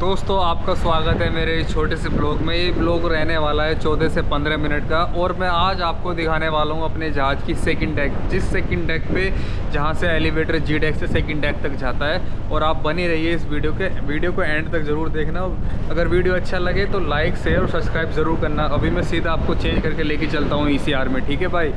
दोस्तों आपका स्वागत है मेरे इस छोटे से ब्लॉग में। ये ब्लॉग रहने वाला है 14 से 15 मिनट का और मैं आज आपको दिखाने वाला हूँ अपने जहाज़ की सेकंड डेक, जिस सेकंड डेक पे जहाँ से एलिवेटर जी डेक से सेकंड डेक तक जाता है। और आप बने रहिए इस वीडियो को एंड तक ज़रूर देखना। अगर वीडियो अच्छा लगे तो लाइक शेयर और सब्सक्राइब ज़रूर करना। अभी मैं सीधा आपको चेंज करके लेके चलता हूँ ECR में, ठीक है भाई।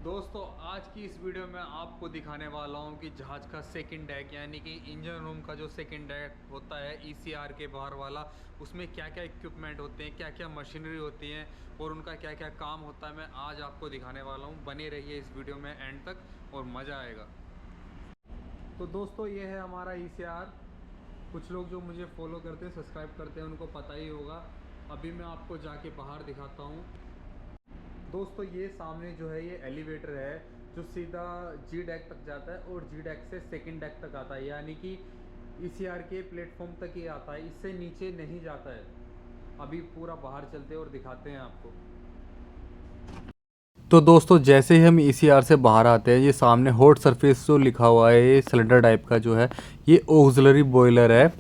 दोस्तों आज की इस वीडियो में आपको दिखाने वाला हूं कि जहाज़ का सेकंड डेक यानी कि इंजन रूम का जो सेकंड डेक होता है ECR के बाहर वाला, उसमें क्या क्या इक्विपमेंट होते हैं, क्या क्या मशीनरी होती हैं और उनका क्या क्या काम होता है, मैं आज आपको दिखाने वाला हूं। बने रहिए इस वीडियो में एंड तक और मज़ा आएगा। तो दोस्तों ये है हमारा ECR। कुछ लोग जो मुझे फॉलो करते हैं, सब्सक्राइब करते हैं, उनको पता ही होगा। अभी मैं आपको जाके बाहर दिखाता हूँ। दोस्तों ये सामने जो है ये एलिवेटर है जो सीधा जी डेक तक जाता है और जी डेक से सेकंड डेक तक आता है, यानी कि ECR के प्लेटफॉर्म तक ही आता है, इससे नीचे नहीं जाता है। अभी पूरा बाहर चलते हैं और दिखाते हैं आपको। तो दोस्तों जैसे ही हम ECR से बाहर आते हैं, ये सामने हॉट सरफेस जो लिखा हुआ है, ये सिलेंडर टाइप का जो है, ये ऑक्सिलरी बॉयलर है।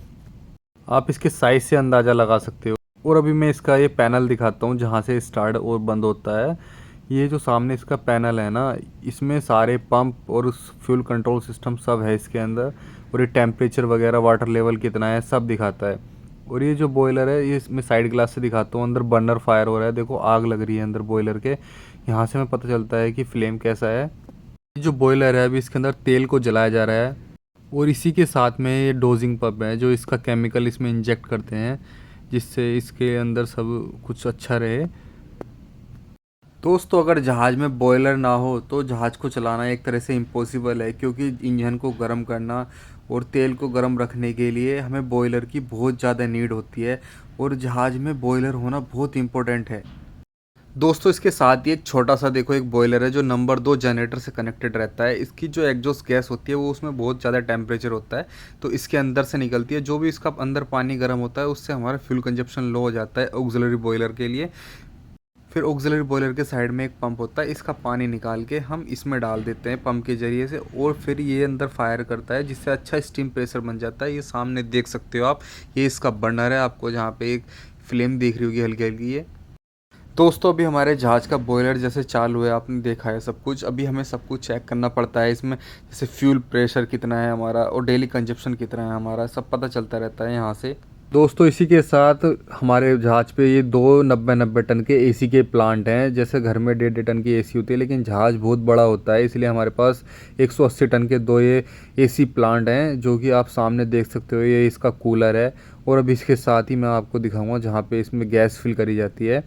आप इसके साइज से अंदाज़ा लगा सकते हो। और अभी मैं इसका ये पैनल दिखाता हूँ जहाँ से स्टार्ट और बंद होता है। ये जो सामने इसका पैनल है ना, इसमें सारे पंप और फ्यूल कंट्रोल सिस्टम सब है इसके अंदर। और ये टेम्परेचर वगैरह, वाटर लेवल कितना है, सब दिखाता है। और ये जो बॉयलर है, ये इसमें साइड ग्लास से दिखाता हूँ, अंदर बर्नर फायर हो रहा है, देखो आग लग रही है अंदर बॉयलर के। यहाँ से हमें पता चलता है कि फ्लेम कैसा है। ये जो बॉयलर है अभी इसके अंदर तेल को जलाया जा रहा है। और इसी के साथ में ये डोजिंग पंप है जो इसका केमिकल इसमें इंजेक्ट करते हैं, जिससे इसके अंदर सब कुछ अच्छा रहे। दोस्तों अगर जहाज़ में बॉयलर ना हो तो जहाज़ को चलाना एक तरह से इम्पॉसिबल है, क्योंकि इंजन को गर्म करना और तेल को गर्म रखने के लिए हमें बॉयलर की बहुत ज़्यादा नीड होती है। और जहाज़ में बॉयलर होना बहुत इम्पोर्टेंट है। दोस्तों इसके साथ ही एक छोटा सा देखो एक बॉयलर है जो नंबर 2 जनरेटर से कनेक्टेड रहता है। इसकी जो एग्जॉस्ट गैस होती है वो उसमें बहुत ज़्यादा टेम्परेचर होता है, तो इसके अंदर से निकलती है। जो भी इसका अंदर पानी गर्म होता है उससे हमारा फ्यूल कंजप्शन लो हो जाता है ऑक्सिलरी बॉयलर के लिए। फिर ऑक्सिलरी बॉयलर के साइड में एक पंप होता है, इसका पानी निकाल के हम इसमें डाल देते हैं पंप के ज़रिए से, और फिर ये अंदर फायर करता है जिससे अच्छा स्टीम प्रेशर बन जाता है। ये सामने देख सकते हो आप, ये इसका बर्नर है, आपको जहाँ पे एक फ्लेम दिख रही होगी हल्की हल्की। ये दोस्तों अभी हमारे जहाज़ का बॉयलर जैसे चालू है, आपने देखा है सब कुछ। अभी हमें सब कुछ चेक करना पड़ता है इसमें, जैसे फ्यूल प्रेशर कितना है हमारा और डेली कंजप्शन कितना है हमारा, सब पता चलता रहता है यहाँ से। दोस्तों इसी के साथ हमारे जहाज़ पे ये दो 90-90 टन के AC के प्लांट हैं। जैसे घर में 1.5 टन की AC होती है, लेकिन जहाज़ बहुत बड़ा होता है, इसलिए हमारे पास 180 टन के दो ये AC प्लांट हैं, जो कि आप सामने देख सकते हो। ये इसका कूलर है। और अभी इसके साथ ही मैं आपको दिखाऊंगा जहाँ पे इसमें गैस फिल करी जाती है।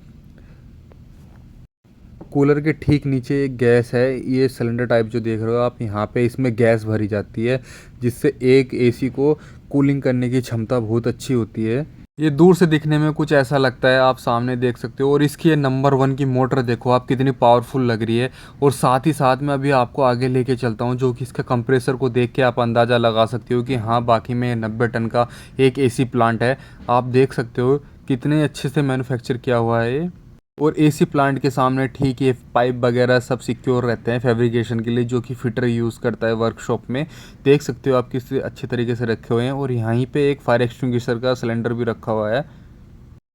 कूलर के ठीक नीचे एक गैस है, ये सिलेंडर टाइप जो देख रहे हो आप, यहाँ पे इसमें गैस भरी जाती है, जिससे एक AC को कूलिंग करने की क्षमता बहुत अच्छी होती है। ये दूर से दिखने में कुछ ऐसा लगता है, आप सामने देख सकते हो। और इसकी ये नंबर 1 की मोटर देखो आप कितनी पावरफुल लग रही है। और साथ ही साथ मैं अभी आपको आगे लेके चलता हूँ, जो कि इसके कंप्रेसर को देख के आप अंदाज़ा लगा सकते हो कि हाँ बाकी में 90 टन का एक AC प्लांट है। आप देख सकते हो कितने अच्छे से मैन्युफैक्चर किया हुआ है ये। और AC प्लांट के सामने ठीक ये पाइप वगैरह सब सिक्योर रहते हैं फैब्रिकेशन के लिए, जो कि फिटर यूज़ करता है वर्कशॉप में। देख सकते हो आप किस अच्छे तरीके से रखे हुए हैं। और यहीं पे एक फायर एक्सटिंग्विशर का सिलेंडर भी रखा हुआ है।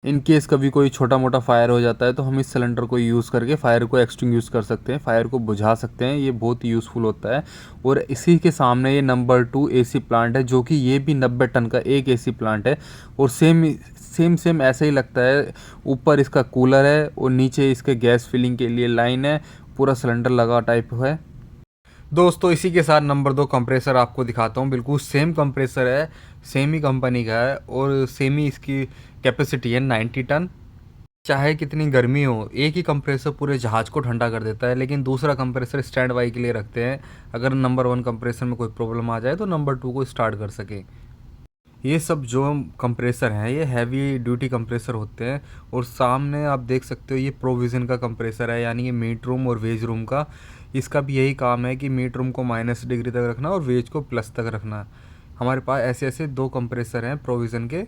इन केस कभी कोई छोटा मोटा फायर हो जाता है तो हम इस सिलेंडर को यूज़ करके फायर को एक्सटिंग्विश कर सकते हैं, फायर को बुझा सकते हैं। ये बहुत यूज़फुल होता है। और इसी के सामने ये नंबर 2 AC प्लांट है, जो कि ये भी 90 टन का एक AC प्लांट है। और सेम ऐसा ही लगता है। ऊपर इसका कूलर है और नीचे इसके गैस फिलिंग के लिए लाइन है, पूरा सिलेंडर लगा टाइप है। दोस्तों इसी के साथ नंबर 2 कंप्रेसर आपको दिखाता हूँ। बिल्कुल सेम कंप्रेसर है, सेम ही कंपनी का है और सेम ही इसकी कैपेसिटी है 90 टन। चाहे कितनी गर्मी हो, एक ही कंप्रेसर पूरे जहाज़ को ठंडा कर देता है, लेकिन दूसरा कंप्रेसर स्टैंड बाई के लिए रखते हैं, अगर नंबर 1 कंप्रेसर में कोई प्रॉब्लम आ जाए तो नंबर 2 को स्टार्ट कर सके। ये सब जो कंप्रेसर हैं ये हैवी ड्यूटी कंप्रेसर होते हैं। और सामने आप देख सकते हो ये प्रोविज़न का कंप्रेसर है, यानी कि मीट रूम और वेज रूम का। इसका भी यही काम है कि मीट रूम को -डिग्री तक रखना और वेज को प्लस तक रखना। हमारे पास ऐसे ऐसे 2 कंप्रेसर हैं प्रोविज़न के।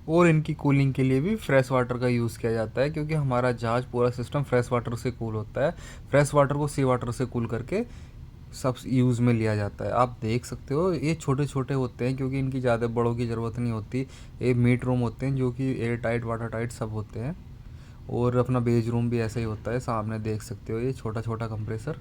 और इनकी कूलिंग के लिए भी फ्रेश वाटर का यूज़ किया जाता है, क्योंकि हमारा जहाज़ पूरा सिस्टम फ्रेश वाटर से कूल होता है। फ्रेश वाटर को सी वाटर से कूल करके सब यूज़ में लिया जाता है। आप देख सकते हो ये छोटे छोटे होते हैं क्योंकि इनकी ज़्यादा बड़ों की ज़रूरत नहीं होती। ये मीट रूम होते हैं जो कि एयर टाइट वाटर टाइट सब होते हैं। और अपना बेज रूम भी ऐसा ही होता है। सामने देख सकते हो ये छोटा छोटा कंप्रेसर।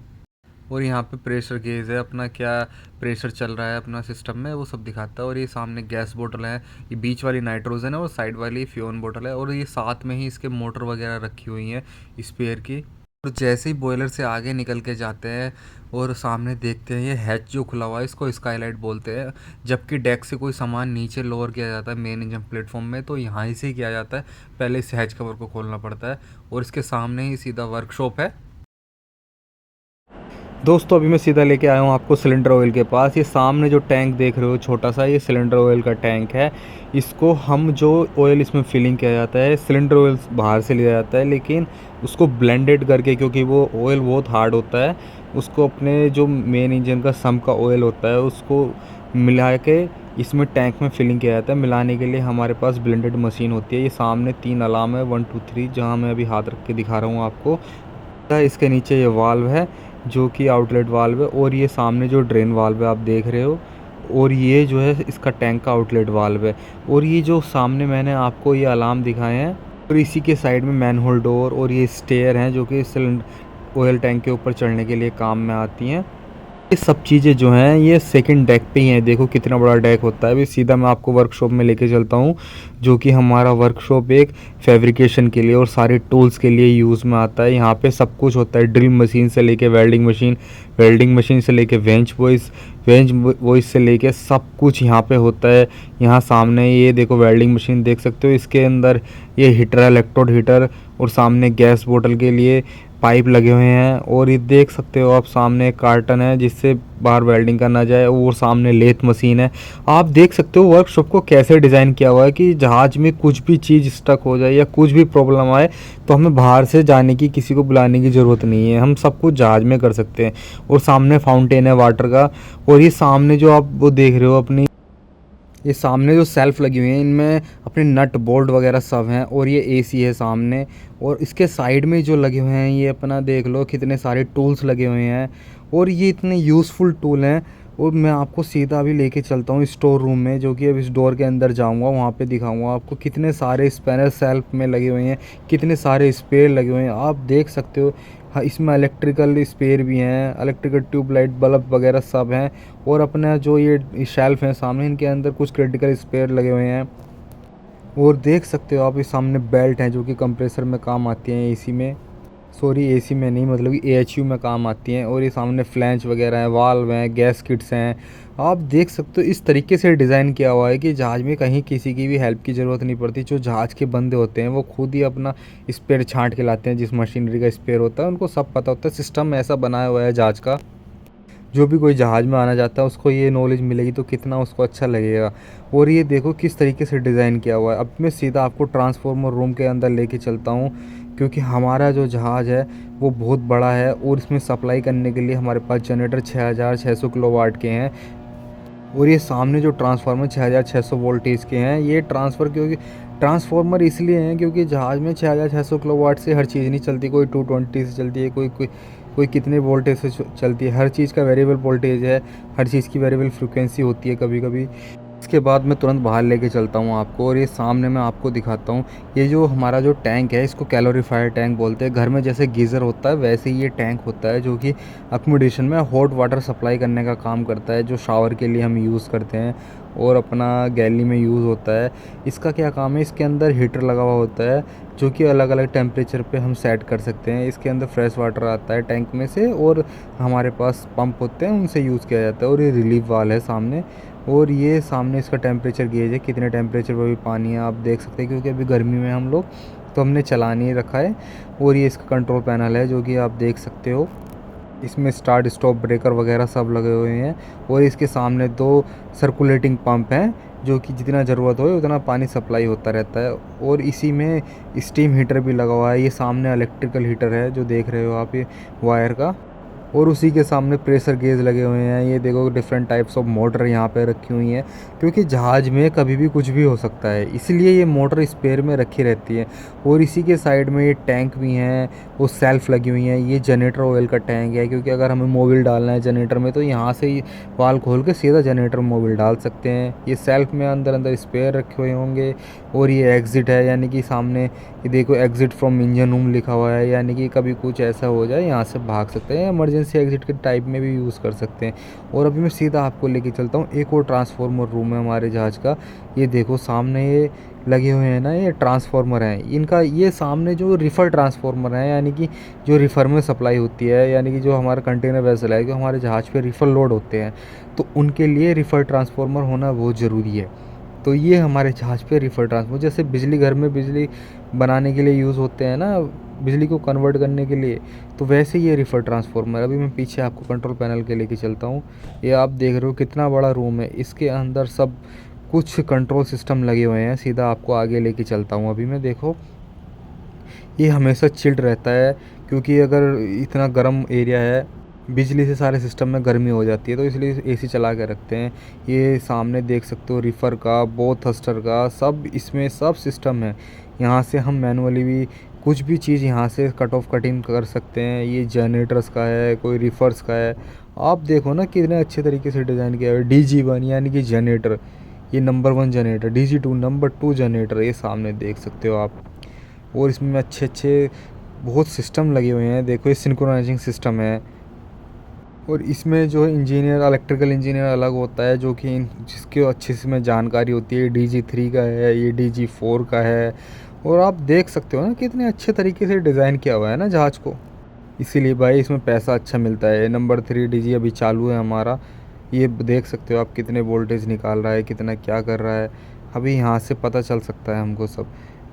और यहाँ पे प्रेशर गेज है, अपना क्या प्रेशर चल रहा है अपना सिस्टम में वो सब दिखाता है। और ये सामने गैस बोतल है, ये बीच वाली नाइट्रोजन है और साइड वाली फ्यून बोतल है। और ये साथ में ही इसके मोटर वगैरह रखी हुई हैं स्पेयर की। और जैसे ही बॉयलर से आगे निकल के जाते हैं और सामने देखते हैं ये हैच जो खुला हुआ है इसको स्काईलाइट बोलते हैं। जबकि डेक से कोई सामान नीचे लोअर किया जाता है मेन इंजन प्लेटफॉर्म में तो यहाँ से ही किया जाता है। पहले इस हैच कवर को खोलना पड़ता है और इसके सामने ही सीधा वर्कशॉप है। दोस्तों अभी मैं सीधा लेके आया हूँ आपको सिलेंडर ऑयल के पास। ये सामने जो टैंक देख रहे हो छोटा सा, ये सिलेंडर ऑयल का टैंक है। इसको हम जो ऑयल इसमें फिलिंग किया जाता है, सिलेंडर ऑयल बाहर से लिया जाता है लेकिन उसको ब्लेंडेड करके, क्योंकि वो ऑयल बहुत हार्ड होता है, उसको अपने जो मेन इंजन का सम का ऑयल होता है उसको मिला के इसमें टैंक में फिलिंग किया जाता है। मिलाने के लिए हमारे पास ब्लेंडेड मशीन होती है। ये सामने 3 अलार्म है, 1 2 3, जहाँ मैं अभी हाथ रख के दिखा रहा हूँ आपको। इसके नीचे ये वाल्व है जो कि आउटलेट वाल्व है। और ये सामने जो ड्रेन वाल्व है आप देख रहे हो, और ये जो है इसका टैंक का आउटलेट वाल्व है। और ये जो सामने मैंने आपको ये अलार्म दिखाए हैं, और इसी के साइड में मैनहोल डोर और ये स्टेयर हैं जो कि सिलेंडर ऑयल टैंक के ऊपर चढ़ने के लिए काम में आती हैं। ये सब चीज़ें जो हैं ये सेकंड डेक पे ही हैं। देखो कितना बड़ा डेक होता है। अभी सीधा मैं आपको वर्कशॉप में लेके चलता हूँ, जो कि हमारा वर्कशॉप एक फैब्रिकेशन के लिए और सारे टूल्स के लिए यूज़ में आता है। यहाँ पे सब कुछ होता है, ड्रिल मशीन से लेके वेल्डिंग मशीन से लेके वेंच वॉइस से लेके सब कुछ यहाँ पे होता है। यहाँ सामने ये देखो वेल्डिंग मशीन देख सकते हो, इसके अंदर ये हीटर है, इलेक्ट्रोड हीटर, और सामने गैस बोतल के लिए पाइप लगे हुए हैं। और ये देख सकते हो आप सामने एक कार्टन है जिससे बाहर वेल्डिंग करना जाए, और सामने लेथ मशीन है। आप देख सकते हो वर्कशॉप को कैसे डिज़ाइन किया हुआ है कि जहाज़ में कुछ भी चीज़ स्टक हो जाए या कुछ भी प्रॉब्लम आए तो हमें बाहर से जाने की, किसी को बुलाने की ज़रूरत नहीं है, हम सब कुछ जहाज़ में कर सकते हैं। और सामने फाउंटेन है वाटर का। और ये सामने जो आप वो देख रहे हो अपनी, ये सामने जो सेल्फ लगी हुई हैं इनमें अपने नट बोल्ट वगैरह सब हैं। और ये एसी है सामने, और इसके साइड में जो लगे हुए हैं ये अपना देख लो कितने सारे टूल्स लगे हुए हैं। और ये इतने यूज़फुल टूल हैं। और मैं आपको सीधा अभी लेके चलता हूँ स्टोर रूम में, जो कि अब इस डोर के अंदर जाऊँगा, वहाँ पे दिखाऊँगा आपको कितने सारे स्पैनर सेल्फ में लगे हुए हैं, कितने सारे स्पेयर लगे हुए हैं। आप देख सकते हो। हाँ, इसमें इलेक्ट्रिकल स्पेयर भी हैं, इलेक्ट्रिकल ट्यूबलाइट बल्ब वगैरह सब हैं। और अपना जो ये शेल्फ है सामने, इनके अंदर कुछ क्रिटिकल स्पेयर लगे हुए हैं। और देख सकते हो आप इस सामने बेल्ट हैं जो कि कंप्रेसर में काम आती हैं, एसी में, सॉरी एसी में नहीं, मतलब कि एएचयू में काम आती हैं। और ये सामने फ्लैंच वगैरह हैं, वाल्व हैं, गैस किट्स हैं। आप देख सकते हो इस तरीके से डिज़ाइन किया हुआ है कि जहाज़ में कहीं किसी की भी हेल्प की ज़रूरत नहीं पड़ती। जो जहाज़ के बंदे होते हैं वो खुद ही अपना स्पेयर छांट के लाते हैं, जिस मशीनरी का स्पेयर होता है उनको सब पता होता है। सिस्टम ऐसा बनाया हुआ है जहाज़ का, जो भी कोई जहाज़ में आना चाहता है उसको ये नॉलेज मिलेगी तो कितना उसको अच्छा लगेगा। और ये देखो किस तरीके से डिज़ाइन किया हुआ है। अब मैं सीधा आपको ट्रांसफार्मर रूम के अंदर लेके चलता हूँ, क्योंकि हमारा जो जहाज़ है वो बहुत बड़ा है और इसमें सप्लाई करने के लिए हमारे पास जनरेटर 6600 किलोवाट के हैं। और ये सामने जो ट्रांसफार्मर 6600 वोल्टेज के हैं, ये ट्रांसफार्मर इसलिए हैं क्योंकि जहाज़ में 6600 किलोवाट से हर चीज़ नहीं चलती। कोई 220 से चलती है, कोई कितने वोल्टेज से चलती है। हर चीज़ का वेरिएबल वोल्टेज है, हर चीज़ की वेरिएबल फ्रिक्वेंसी होती है कभी कभी। इसके बाद मैं तुरंत बाहर लेके चलता हूँ आपको, और ये सामने मैं आपको दिखाता हूँ। ये जो हमारा जो टैंक है इसको कैलोरीफायर टैंक बोलते हैं। घर में जैसे गीज़र होता है वैसे ही ये टैंक होता है, जो कि अकोमोडेशन में हॉट वाटर सप्लाई करने का काम करता है, जो शावर के लिए हम यूज़ करते हैं और अपना गैली में यूज़ होता है। इसका क्या काम है, इसके अंदर हीटर लगा हुआ होता है जो कि अलग अलग टेम्परेचर पे हम सेट कर सकते हैं। इसके अंदर फ्रेश वाटर आता है टैंक में से, और हमारे पास पंप होते हैं उनसे यूज़ किया जाता है। और ये रिलीफ वाल है सामने, और ये सामने इसका टेम्परेचर गेज है, कितने टेम्परेचर पर भी पानी है आप देख सकते हैं, क्योंकि अभी गर्मी में हम लोग तो हमने चला नहीं रखा है। और ये इसका कंट्रोल पैनल है जो कि आप देख सकते हो, इसमें स्टार्ट स्टॉप ब्रेकर वगैरह सब लगे हुए हैं। और इसके सामने 2 सर्कुलेटिंग पंप हैं जो कि जितना ज़रूरत हो उतना पानी सप्लाई होता रहता है। और इसी में स्टीम हीटर भी लगा हुआ है। ये सामने इलेक्ट्रिकल हीटर है जो देख रहे हो आप, ये वायर का। और उसी के सामने प्रेशर गेज लगे हुए हैं। ये देखो डिफरेंट टाइप्स ऑफ मोटर यहाँ पे रखी हुई हैं, क्योंकि जहाज़ में कभी भी कुछ भी हो सकता है, इसलिए ये मोटर स्पेयर में रखी रहती है। और इसी के साइड में ये टैंक भी हैं, वो सेल्फ लगी हुई हैं। ये जनरेटर ऑयल का टैंक है, क्योंकि अगर हमें मोबिल डालना है जनरेटर में तो यहाँ से ही वाल खोल के सीधा जनरेटर में मोबिल डाल सकते हैं। ये सेल्फ में अंदर अंदर स्पेयर रखे हुए होंगे। और ये एग्ज़िट है, यानी कि सामने ये देखो एग्ज़िट फ्रॉम इंजन रूम लिखा हुआ है, यानी कि कभी कुछ ऐसा हो जाए यहाँ से भाग सकते हैं। इमरजेंसी एग्ज़िट के टाइप में भी यूज़ कर सकते हैं। और अभी मैं सीधा आपको लेके चलता हूँ, एक और ट्रांसफार्मर रूम है हमारे जहाज़ का। ये देखो सामने ये लगे हुए हैं ना, ये ट्रांसफार्मर हैं इनका। ये सामने जो रिफ़र ट्रांसफार्मर है, यानी कि जो रिफ़र में सप्लाई होती है, यानी कि जो हमारा कंटेनर वेसल है, जो हमारे जहाज़ पे रिफ़र लोड होते हैं, तो उनके लिए रिफ़र ट्रांसफार्मर होना बहुत ज़रूरी है। तो ये हमारे जहाज़ पे रिफ़र ट्रांसफार्मर, जैसे बिजली घर में बिजली बनाने के लिए यूज़ होते हैं ना, बिजली को कन्वर्ट करने के लिए, तो वैसे ये रिफ़र ट्रांसफार्मर। अभी मैं पीछे आपको कंट्रोल पैनल के लेके चलता हूँ। ये आप देख रहे हो कितना बड़ा रूम है, इसके अंदर सब कुछ कंट्रोल सिस्टम लगे हुए हैं। सीधा आपको आगे लेके चलता हूँ। अभी मैं देखो, ये हमेशा चिल्ड रहता है, क्योंकि अगर इतना गर्म एरिया है, बिजली से सारे सिस्टम में गर्मी हो जाती है, तो इसलिए एसी चला के रखते हैं। ये सामने देख सकते हो रिफ़र का, बो थर्स्टर का, सब इसमें सब सिस्टम है। यहाँ से हम मैनुअली भी कुछ भी चीज़ यहाँ से कट ऑफ कटिंग कर सकते हैं। ये जनरेटर्स का है, कोई रिफ़र्स का है। आप देखो ना कितने अच्छे तरीके से डिज़ाइन किया है। DG1 यानी कि जनरेटर, ये number 1 generator, DG2 number 2 generator, ये सामने देख सकते हो आप। और इसमें अच्छे अच्छे बहुत सिस्टम लगे हुए हैं। देखो ये सिंक्रोनाइजिंग सिस्टम है। और इसमें जो इंजीनियर, इलेक्ट्रिकल इंजीनियर अलग होता है, जो कि जिसके अच्छे से में जानकारी होती है। DG3 का है, ये DG4 का है। और आप देख सकते हो ना कितने अच्छे तरीके से डिज़ाइन किया हुआ है ना जहाज़ को, इसीलिए भाई इसमें पैसा अच्छा मिलता है। नंबर 3 DG अभी चालू है हमारा। ये देख सकते हो आप कितने वोल्टेज निकाल रहा है, कितना क्या कर रहा है। अभी यहाँ से पता चल सकता है हमको सब।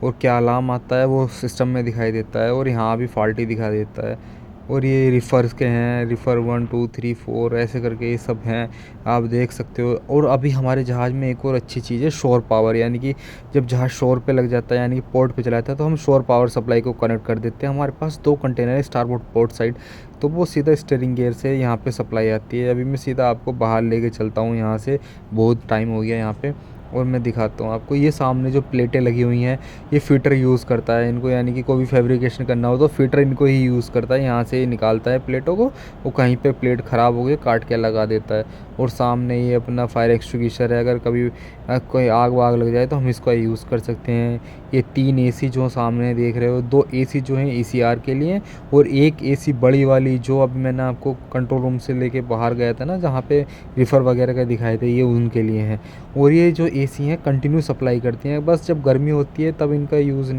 और क्या अलार्म आता है वो सिस्टम में दिखाई देता है, और यहाँ भी फॉल्टी दिखा देता है। और ये रिफ़र्स के हैं, रिफ़र 1 2 3 4 ऐसे करके ये सब हैं, आप देख सकते हो। और अभी हमारे जहाज़ में एक और अच्छी चीज़ है, शोर पावर, यानी कि जब जहाज़ शोर पे लग जाता है, यानी कि पोर्ट पे चला जाता है, तो हम शोर पावर सप्लाई को कनेक्ट कर देते हैं। हमारे पास 2 कंटेनर है स्टारबोर्ड पोर्ट साइड, तो वो सीधा स्टीयरिंग गियर से यहाँ पे सप्लाई आती है। अभी मैं सीधा आपको बाहर लेके चलता हूँ यहाँ से, बहुत टाइम हो गया यहाँ पे, और मैं दिखाता हूँ आपको। ये सामने जो प्लेटें लगी हुई हैं, ये फ़िटर यूज़ करता है इनको, यानी कि कोई भी फैब्रिकेशन करना हो तो फ़िटर इनको ही यूज़ करता है। यहाँ से ये निकालता है प्लेटों को, वो कहीं पे प्लेट ख़राब हो गई काट के लगा देता है। और सामने ये अपना फायर एक्सटिंग्विशर है, अगर कभी कोई आग वाग लग जाए तो हम इसका यूज़ कर सकते हैं। ये 3 AC जो सामने देख रहे हो, 2 AC जो हैं ECR के लिए, और एक AC बड़ी वाली जो अभी मैंने आपको कंट्रोल रूम से लेके बाहर गया था ना, जहाँ पे रिफ़र वगैरह का दिखाए थे, ये उनके लिए हैं। और ये जो AC हैं कंटिन्यू सप्लाई करती हैं, बस जब गर्मी होती है तब इनका यूज़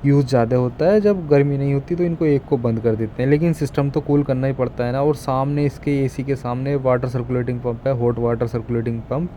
ज़्यादा होता है, जब गर्मी नहीं होती तो इनको एक को बंद कर देते हैं। लेकिन सिस्टम तो कूल करना ही पड़ता है ना। और सामने इसके AC के सामने वाटर सर्कुलेटिंग पंप है, हॉट वाटर सर्कुलेटिंग पंप।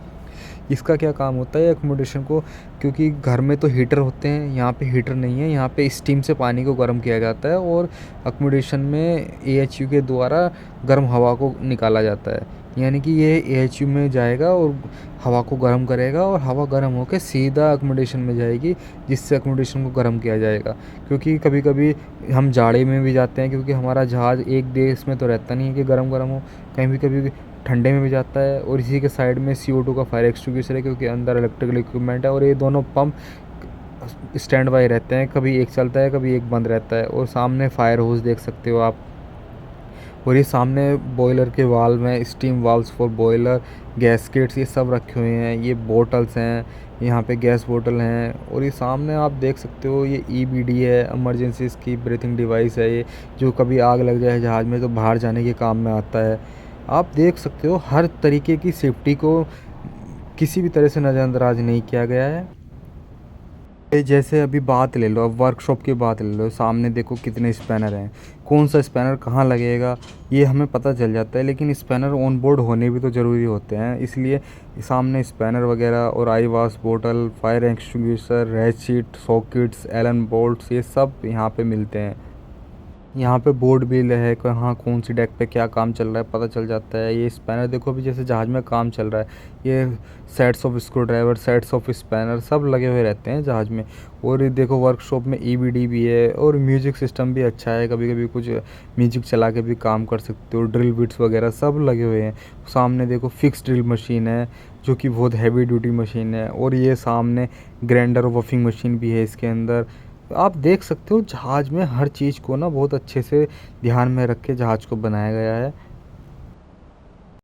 इसका क्या काम होता है एकोमोडेशन को, क्योंकि घर में तो हीटर होते हैं, यहाँ पे हीटर नहीं है, यहाँ पे स्टीम से पानी को गर्म किया जाता है, और अकोमोडेशन में AHU के द्वारा गर्म हवा को निकाला जाता है। यानी कि ये AHU में जाएगा और हवा को गर्म करेगा, और हवा गर्म होकर सीधा अकोमोडेशन में जाएगी, जिससे अकोमोडेशन को गर्म किया जाएगा। क्योंकि कभी कभी हम जाड़े में भी जाते हैं, क्योंकि हमारा जहाज़ एक देश में तो रहता नहीं है कि गर्म गर्म हो, कहीं भी कभी ठंडे में भी जाता है। और इसी के साइड में CO2 का फायर एक्सटिंग्विशर है, क्योंकि अंदर इलेक्ट्रिकल इक्विपमेंट है। और ये दोनों पंप स्टैंड बाई रहते हैं, कभी एक चलता है कभी एक बंद रहता है। और सामने फायर होस देख सकते हो आप। और ये सामने बॉयलर के वाल्व हैं, steam valves for boiler, gaskets, ये सब रखे हुए हैं। ये बोटल्स हैं, यहाँ पे गैस बोतल हैं। और ये सामने आप देख सकते हो, ये EBD है, इमरजेंसी की ब्रीथिंग डिवाइस है ये, जो कभी आग लग जाए जहाज़ में तो बाहर जाने के काम में आता है। आप देख सकते हो हर तरीके की सेफ्टी को किसी भी तरह से नज़रअंदाज नहीं किया गया है। ये जैसे अभी बात ले लो, अब वर्कशॉप की बात ले लो, सामने देखो कितने स्पैनर हैं, कौन सा स्पैनर कहाँ लगेगा ये हमें पता चल जाता है। लेकिन स्पैनर ऑन बोर्ड होने भी तो ज़रूरी होते हैं, इसलिए सामने स्पैनर वगैरह और आई वाश बोतल, fire extinguisher, red sheet, sockets, Allen bolts, ये सब यहाँ पे मिलते हैं। यहाँ पे बोर्ड भी है, कहाँ कौन सी डेक पे क्या काम चल रहा है पता चल जाता है। ये स्पैनर देखो अभी जैसे जहाज़ में काम चल रहा है, ये sets of screw driver, sets of spanner सब लगे हुए रहते हैं जहाज़ में। और ये देखो वर्कशॉप में ईबीडी भी है और म्यूजिक सिस्टम भी अच्छा है, कभी कभी कुछ म्यूजिक चला के भी काम कर सकते हो। ड्रिल बिट्स वगैरह सब लगे हुए हैं। सामने देखो फिक्स ड्रिल मशीन है जो कि बहुत हैवी ड्यूटी मशीन है। और ये सामने ग्राइंडर वफिंग मशीन भी है इसके अंदर। आप देख सकते हो जहाज़ में हर चीज़ को ना बहुत अच्छे से ध्यान में रख के जहाज़ को बनाया गया है।